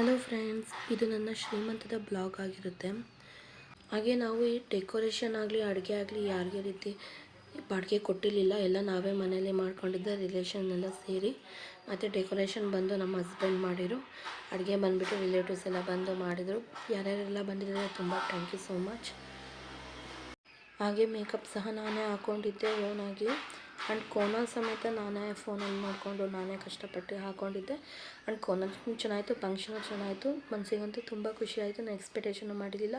Hello friends, ಇದು ನನ್ನ ಶ್ರೀಮಂತದ blog ಆಗಿರುತ್ತೆ. ಹಾಗೆ ನಾವು ಈ ಡೆಕೋರೇಷನ್ ಆಗಲಿ ಅಡುಗೆ ಆಗಲಿ ಯಾರಿಗೆ ರೀತಿ ಬಾಡಿಗೆ ಕೊಟ್ಟಿರಲಿಲ್ಲ. ಎಲ್ಲ ನಾವೇ ಮನೆಯಲ್ಲೇ ಮಾಡ್ಕೊಂಡಿದ್ದ ರಿಲೇಷನ್ ಎಲ್ಲ ಸೇರಿ. ಮತ್ತು ಡೆಕೋರೇಷನ್ ಬಂದು ನಮ್ಮ ಹಸ್ಬೆಂಡ್ ಮಾಡಿದರು. ಅಡುಗೆ ಬಂದುಬಿಟ್ಟು ರಿಲೇಟಿವ್ಸ್ ಎಲ್ಲ ಬಂದು ಮಾಡಿದರು. ಯಾರ್ಯಾರೆಲ್ಲ ಬಂದಿದ್ದಾರೆ ತುಂಬ ಥ್ಯಾಂಕ್ ಯು ಸೋ ಮಚ್. ಹಾಗೆ ಮೇಕಪ್ ಸಹ ನಾನೇ ಹಾಕ್ಕೊಂಡಿದ್ದೆ ಓನಾಗಿ. ಆ್ಯಂಡ್ ಕೋನ ಸಮೇತ ನಾನೇ ಫೋನಲ್ಲಿ ನೋಡಿಕೊಂಡು ನಾನೇ ಕಷ್ಟಪಟ್ಟು ಹಾಕ್ಕೊಂಡಿದ್ದೆ. ಆ್ಯಂಡ್ ಕೋನ ಚೆನ್ನಾಯಿತು, ಫಂಕ್ಷನು ಚೆನ್ನಾಯಿತು. ಮನಸ್ಸಿಗಂತೂ ತುಂಬ ಖುಷಿ ಆಯಿತು. ನಾನು ಎಕ್ಸ್ಪೆಕ್ಟೇಷನು ಮಾಡಿರಲಿಲ್ಲ.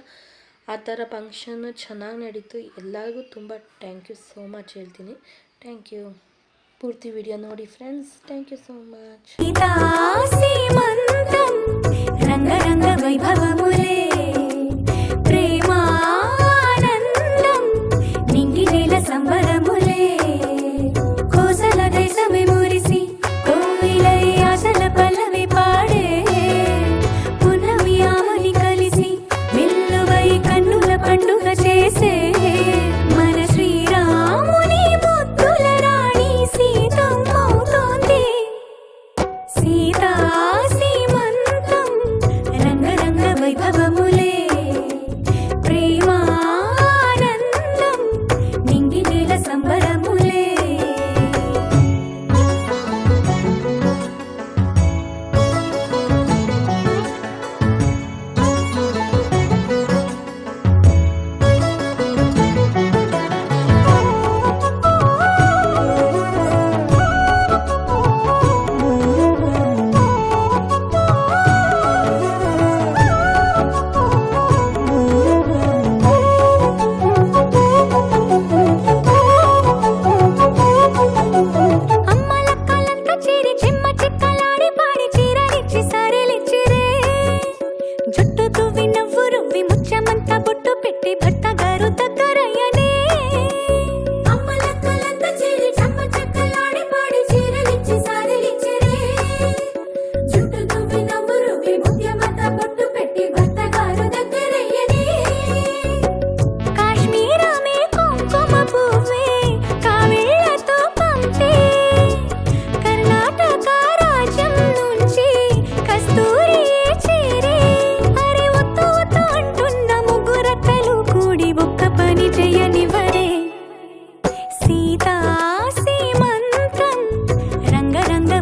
ಆ ಥರ ಫಂಕ್ಷನ್ ಚೆನ್ನಾಗಿ ನಡೀತು. ಎಲ್ಲರಿಗೂ ತುಂಬ ಥ್ಯಾಂಕ್ ಯು ಸೋ ಮಚ್ ಹೇಳ್ತೀನಿ. Thank you. ಪೂರ್ತಿ ವಿಡಿಯೋ ನೋಡಿ friends. Thank you so much. ರಂಗ ರಂಗ ವೈಭವ ಮುಲೆ ప్రేమానందం నింగి నేల సంబరములే కోసల దేశమే మురిసి కోవిలై ఆశల పల్లవి పాడే పునవి ఆమని కలిసి మెల్లువై కన్నుల పండుగ చేసే మన శ్రీరాముని ముద్దుల రాణి సీతమ్మవుతోంది. సీతా సీమంతం రంగ రంగ వైభవములే ప్రేమానందం నింగి నేల సంబరములే.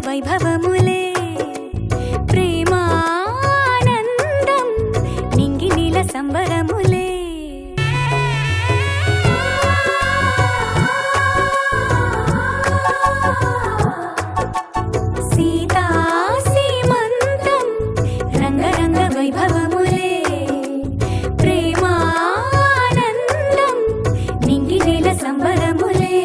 వైభవములే ప్రేమానందం నింగి నీల సంబరములే. సీతా సీమంతం రంగ రంగ వైభవములే ప్రేమానందం నింగి నీల సంబరములే.